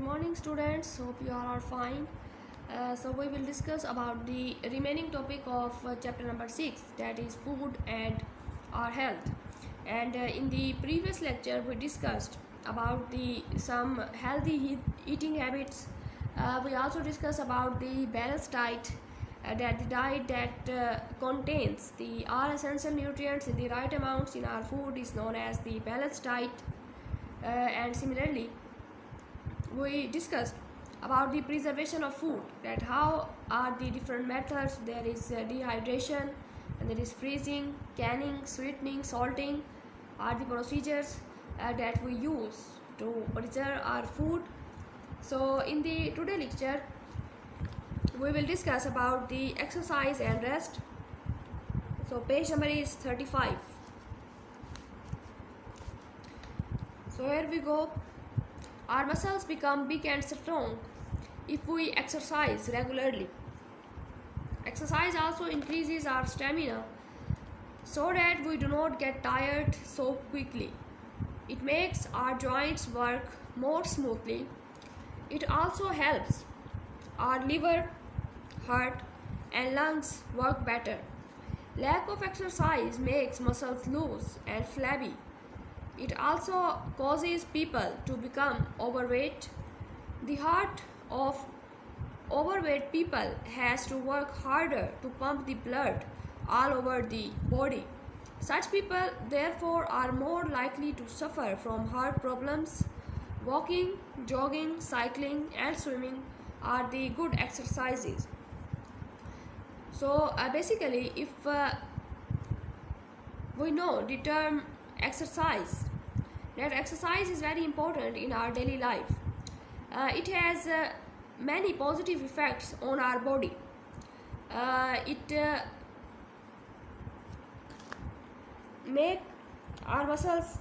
morning students, hope you all are fine. So we will discuss about the remaining topic of chapter number 6, that is food and our health. And in the previous lecture we discussed about the some healthy eating habits. We also discussed about the balanced diet, that the diet that contains the all essential nutrients in the right amounts in our food is known as the balanced diet. And similarly we discussed about the preservation of food, that how are the different methods. There is dehydration, and there is freezing, canning, sweetening, salting are the procedures that we use to preserve our food. So in the today lecture we will discuss about the exercise and rest. So page number is 35. So here we go. Our muscles become big and strong if we exercise regularly. Exercise also increases our stamina so that we do not get tired so quickly. It makes our joints work more smoothly. It also helps our liver, heart, and lungs work better. Lack of exercise makes muscles loose and flabby. It also causes people to become overweight. The heart of overweight people has to work harder to pump the blood all over the body. Such people therefore are more likely to suffer from heart problems. Walking, jogging, cycling, and swimming are the good exercises. So basically, if we know the term exercise, that exercise is very important in our daily life. It has many positive effects on our body. It make our muscles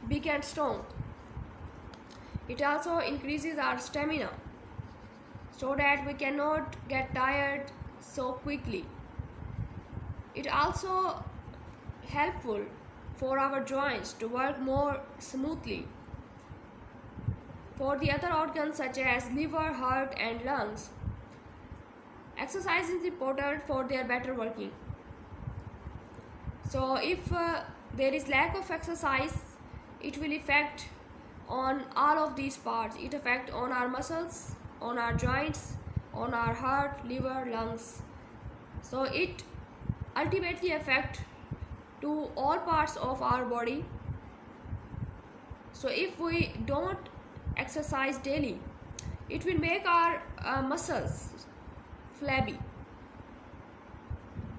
big and strong. It also increases our stamina so that we cannot get tired so quickly. It also helpful for our joints to work more smoothly. For the other organs such as liver, heart, and lungs, exercise is important for their better working. So if there is lack of exercise, it will affect on all of these parts. It affect on our muscles, on our joints, on our heart, liver, lungs. So it ultimately affect to all parts of our body. So if we don't exercise daily, it will make our muscles flabby.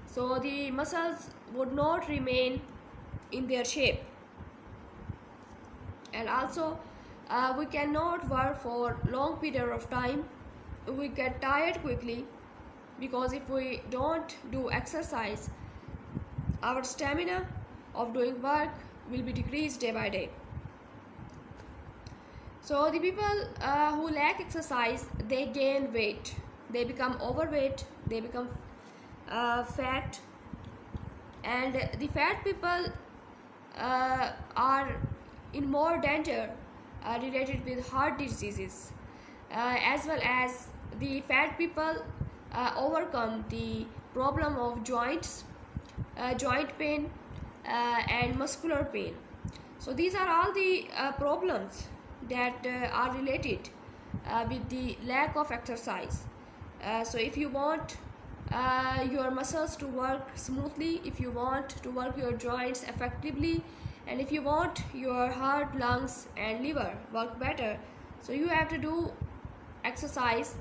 So the muscles would not remain in their shape, and also we cannot work for long period of time. We get tired quickly because if we don't do exercise, our stamina of doing work will be decreased day by day. So the people who lack exercise, they gain weight, they become overweight, they become fat, and the fat people are in more danger related with heart diseases, as well as the fat people overcome the problem of joints, joint pain, and muscular pain. So these are all the problems that are related with the lack of exercise. So if you want your muscles to work smoothly, if you want to work your joints effectively, and if you want your heart, lungs, and liver work better, so you have to do exercise.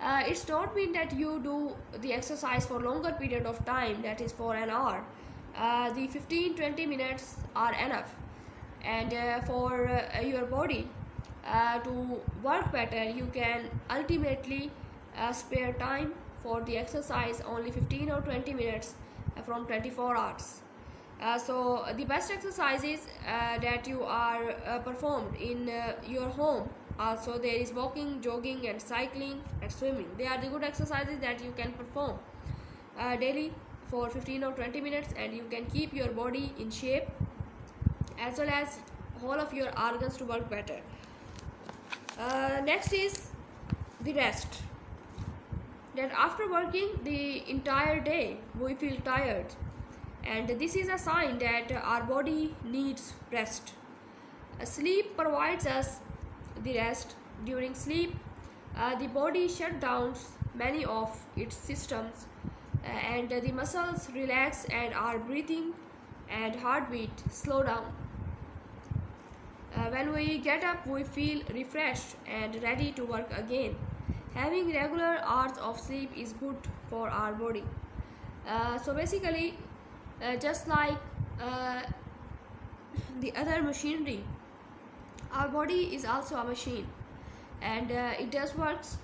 It's not mean that you do the exercise for longer period of time, that is for an hour. The 15-20 minutes are enough, and for your body to work better, you can ultimately spare time for the exercise only 15 or 20 minutes from 24 hours. So the best exercises that you are performed in your home. Also there is walking, jogging, and cycling, and swimming. They are the good exercises that you can perform daily for 15 or 20 minutes, and you can keep your body in shape as well as whole of your organs to work better. Next is the rest. That after working the entire day we feel tired, and this is a sign that our body needs rest. Sleep provides us the rest. During sleep, the body shuts down many of its systems, and the muscles relax and our breathing and heartbeat slow down. When we get up, we feel refreshed and ready to work again. Having regular hours of sleep is good for our body. So basically, just like uh, the other machinery, our body is also a machine, and it does works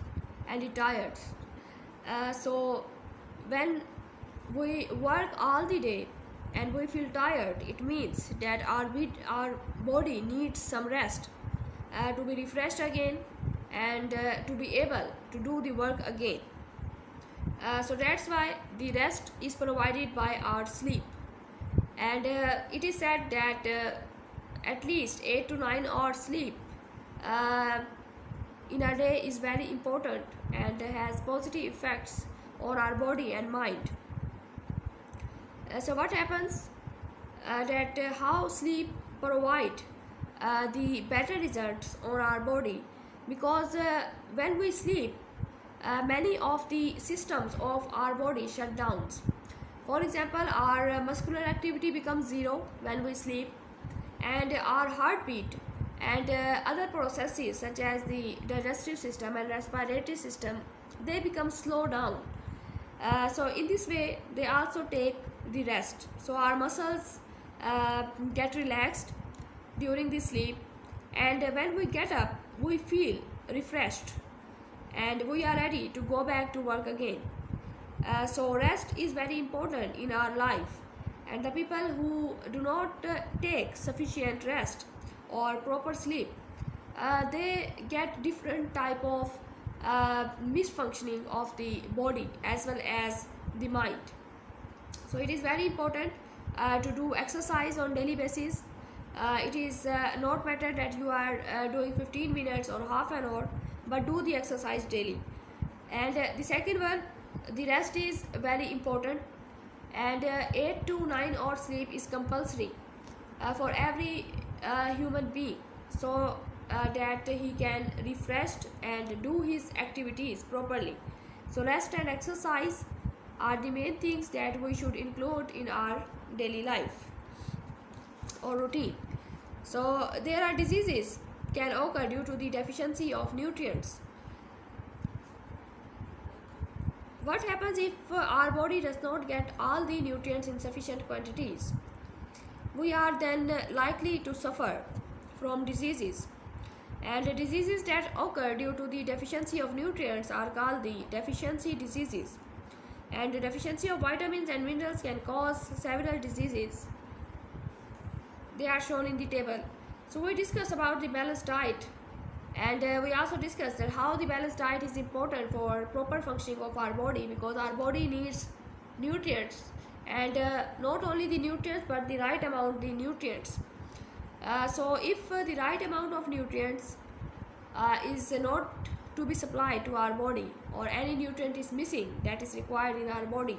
and it tires. So when we work all the day and we feel tired, it means that our body needs some rest to be refreshed again, and to be able to do the work again. So that's why the rest is provided by our sleep. And it is said that at least 8 to 9 hours sleep uh, in a day is very important and has positive effects on our body and mind. So what happens that how sleep provide the better results on our body, because when we sleep, many of the systems of our body shut down. For example, our muscular activity becomes zero when we sleep, and our heartbeat and other processes such as the digestive system and respiratory system, they become slow down. So in this way they also take the rest. So our muscles get relaxed during the sleep, and when we get up we feel refreshed and we are ready to go back to work again. So rest is very important in our life, and the people who do not take sufficient rest or proper sleep, they get different type of misfunctioning of the body as well as the mind. So it is very important to do exercise on daily basis. It is not matter that you are doing 15 minutes or half an hour, but do the exercise daily. And the second one, the rest is very important, and 8 to 9 hours sleep is compulsory for every human being, so that he can refresh and do his activities properly. So rest and exercise are the main things that we should include in our daily life or routine. So there are diseases can occur due to the deficiency of nutrients. What happens if our body does not get all the nutrients in sufficient quantities? We are then likely to suffer from diseases. And the diseases that occur due to the deficiency of nutrients are called the deficiency diseases. And the deficiency of vitamins and minerals can cause several diseases. They are shown in the table. So we discuss about the balanced diet, and we also discussed that how the balanced diet is important for proper functioning of our body, because our body needs nutrients, and not only the nutrients but the right amount the nutrients. So if the right amount of nutrients is not to be supplied to our body, or any nutrient is missing that is required in our body,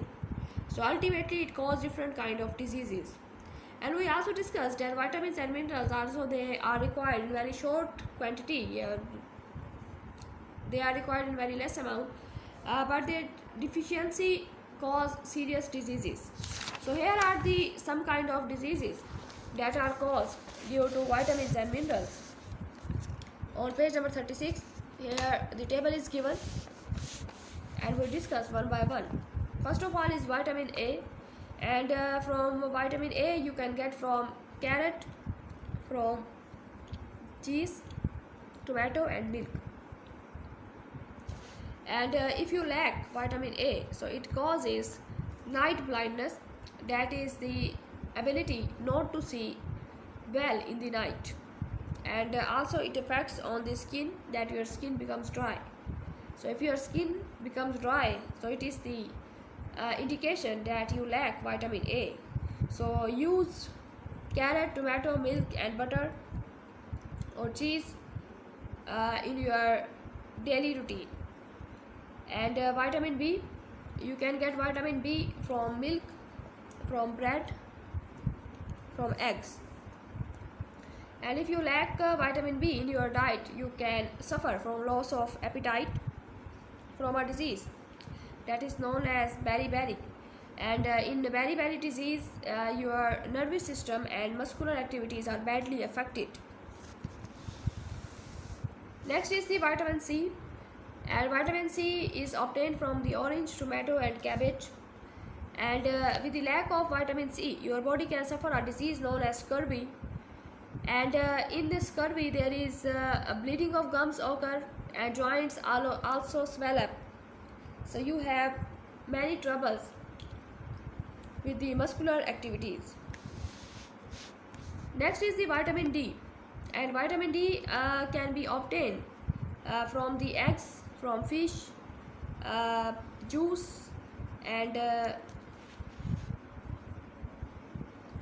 so ultimately it causes different kind of diseases. And we also discussed that vitamins and minerals also, they are required in very short quantity. They are required in very less amount, but their deficiency cause serious diseases. So here are the some kind of diseases that are caused due to vitamins and minerals. On page number 36, here the table is given, and we'll discuss one by one. First of all is vitamin A, and from vitamin A you can get from carrot, from cheese, tomato and milk. And if you lack vitamin A, so it causes night blindness, that is the ability not to see well in the night. And also it affects on the skin, that your skin becomes dry. So if your skin becomes dry, so it is the indication that you lack vitamin A. So use carrot, tomato, milk and butter or cheese in your daily routine. And vitamin B, you can get vitamin B from milk, from bread, from eggs. And if you lack vitamin B in your diet, you can suffer from loss of appetite, from a disease that is known as beriberi. And in the beriberi disease, your nervous system and muscular activities are badly affected. Next is the vitamin C. And vitamin C is obtained from the orange, tomato and cabbage. And with the lack of vitamin C, your body can suffer a disease known as scurvy. And in this scurvy, there is a bleeding of gums occur, and joints also swell up. So you have many troubles with the muscular activities. Next is the vitamin D. And vitamin D can be obtained from the eggs, from fish, juice, and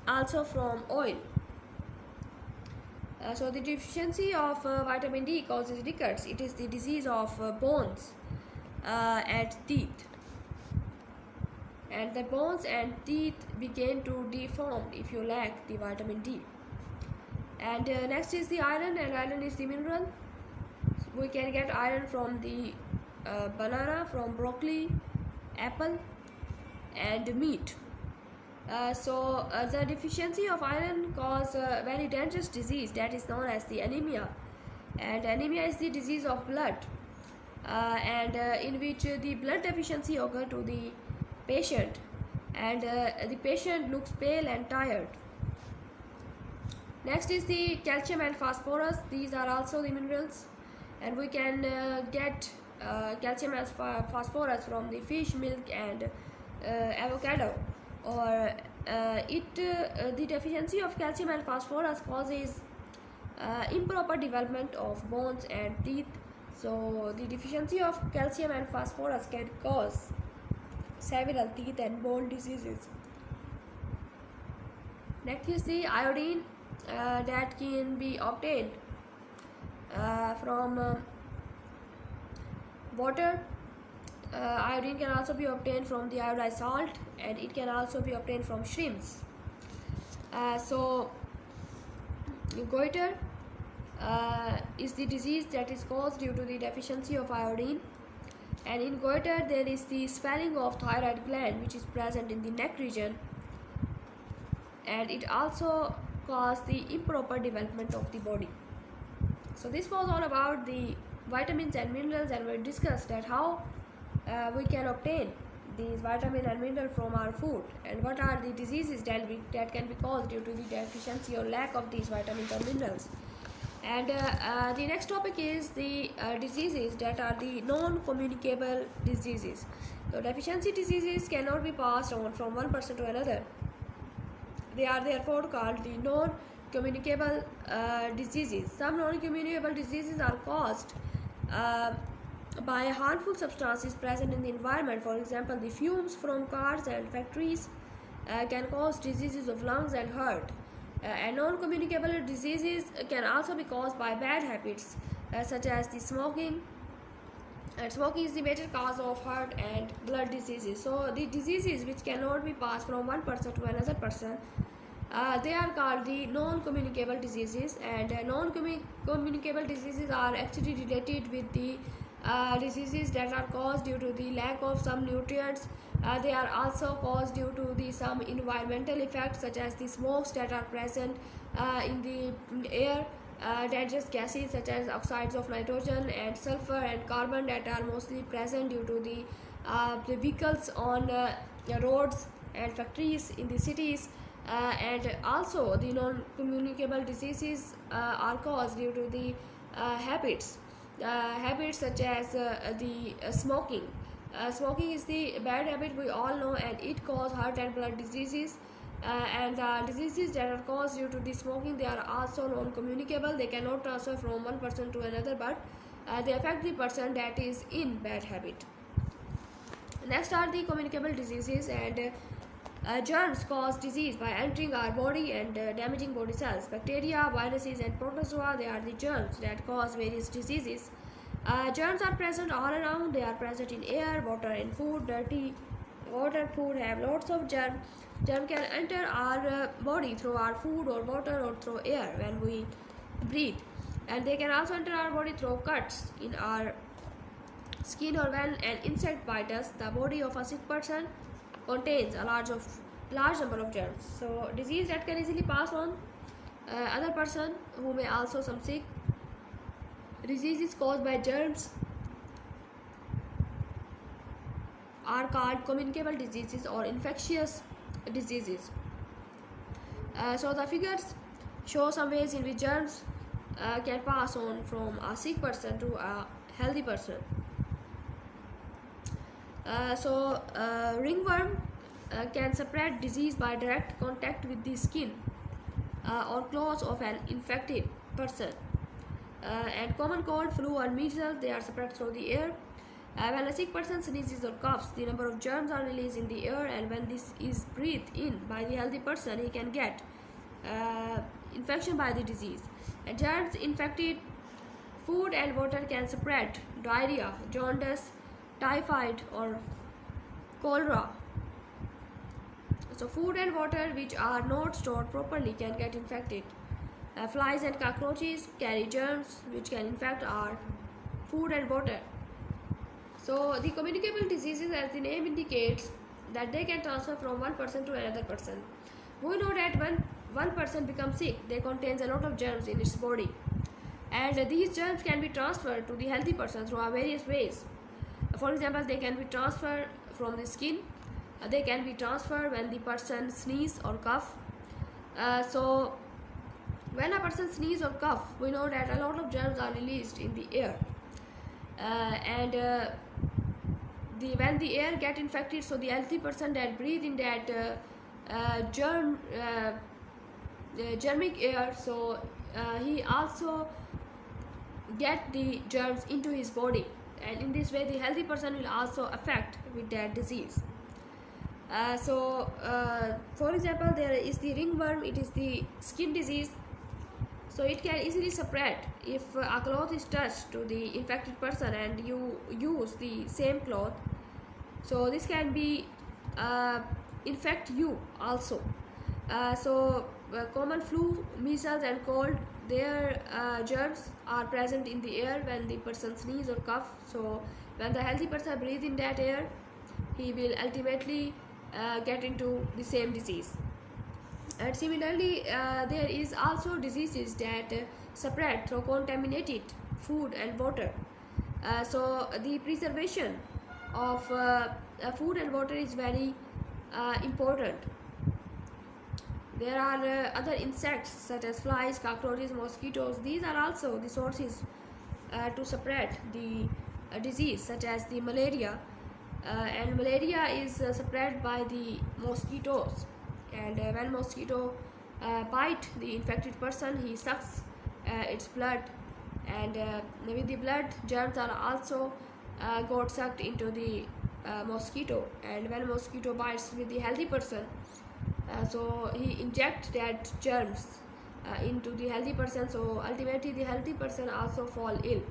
also from oil. So the deficiency of vitamin D causes rickets. It is the disease of bones and teeth. And the bones and teeth begin to deform if you lack the vitamin D. And next is the iron, and iron is the mineral. We can get iron from the banana, from broccoli, apple, and meat. So the deficiency of iron causes a very dangerous disease that is known as the anemia. And anemia is the disease of blood, in which the blood deficiency occurs to the patient, and the patient looks pale and tired. Next is the calcium and phosphorus. These are also the minerals, and we can get calcium and phosphorus from the fish, milk, and avocado. Or the deficiency of calcium and phosphorus causes improper development of bones and teeth. So the deficiency of calcium and phosphorus can cause several teeth and bone diseases. Next is the iodine, that can be obtained from water. Iodine can also be obtained from the iodized salt, and it can also be obtained from shrimps. So goiter is the disease that is caused due to the deficiency of iodine. And in goiter, there is the swelling of thyroid gland, which is present in the neck region, and it also causes the improper development of the body. So this was all about the vitamins and minerals, and we discussed that how we can obtain these vitamin and mineral from our food, and what are the diseases that can be caused due to the deficiency or lack of these vitamins or minerals. And the next topic is the diseases that are the non-communicable diseases. So deficiency diseases cannot be passed on from one person to another. They are therefore called the non-communicable diseases. Some non-communicable diseases are caused by harmful substances present in the environment. For example, the fumes from cars and factories can cause diseases of lungs and heart. And non-communicable diseases can also be caused by bad habits, such as the smoking. And smoking is the major cause of heart and blood diseases. So the diseases which cannot be passed from one person to another person, they are called the non-communicable diseases. And non-communicable diseases are actually related with the diseases that are caused due to the lack of some nutrients. They are also caused due to some environmental effects, such as the smokes that are present in the air, dangerous gases such as oxides of nitrogen and sulfur and carbon that are mostly present due to the vehicles on roads and factories in the cities. And also the non-communicable diseases are caused due to the habits such as the smoking. Smoking is the bad habit we all know, and it causes heart and blood diseases. And the diseases that are caused due to the smoking, they are also non-communicable. They cannot transfer from one person to another, but they affect the person that is in bad habit. Next are the communicable diseases, and Germs cause disease by entering our body and damaging body cells. Bacteria, viruses, and protozoa, they are the germs that cause various diseases. Germs are present all around. They are present in air, water, and food. Dirty water, food have lots of germ. Germ can enter our body through our food or water or through air when we breathe. And they can also enter our body through cuts in our skin or when an insect bites us. The body of a sick person contains a large number of germs. So disease that can easily pass on other person who may also some sick. Diseases caused by germs are called communicable diseases or infectious diseases. So the figures show some ways in which germs can pass on from a sick person to a healthy person. Ringworm can spread disease by direct contact with the skin or clothes of an infected person. And common cold, flu, and measles, they are spread through the air. When a sick person sneezes or coughs, the number of germs are released in the air, and when this is breathed in by the healthy person, he can get infection by the disease. And germs infected food and water can spread diarrhea, jaundice, typhoid, or cholera. So food and water which are not stored properly can get infected. Flies and cockroaches carry germs which can infect our food and water. So the communicable diseases, as the name indicates, that they can transfer from one person to another person. We know that when one person becomes sick, they contains a lot of germs in its body, and these germs can be transferred to the healthy person through various ways. For example, they can be transferred from the skin. They can be transferred when the person sneezes or cough. So when a person sneezes or cough, we know that a lot of germs are released in the air, when the air get infected, so the healthy person that breathe in that germic air, so he also get the germs into his body, and in this way the healthy person will also affect with that disease. For example, there is the ringworm. It is the skin disease, so it can easily spread if a cloth is touched to the infected person and you use the same cloth. So this can be infect you also. Common flu, measles, and cold, their germs are present in the air when the person sneezes or cough. So when the healthy person breathes in that air, he will ultimately get into the same disease. And similarly, there is also diseases that spread through contaminated food and water. So the preservation of food and water is very important. There are other insects such as flies, cockroaches, mosquitoes. These are also the sources to spread the disease, such as the malaria. And malaria is spread by the mosquitoes. And when mosquito bite the infected person, he sucks its blood, and with the blood, germs are also got sucked into the mosquito. And when mosquito bites with the healthy person, so he injects that germs into the healthy person, so ultimately the healthy person also fall ill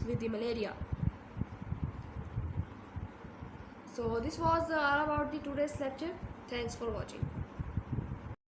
with the malaria. So this was all about the today's lecture. Thanks for watching.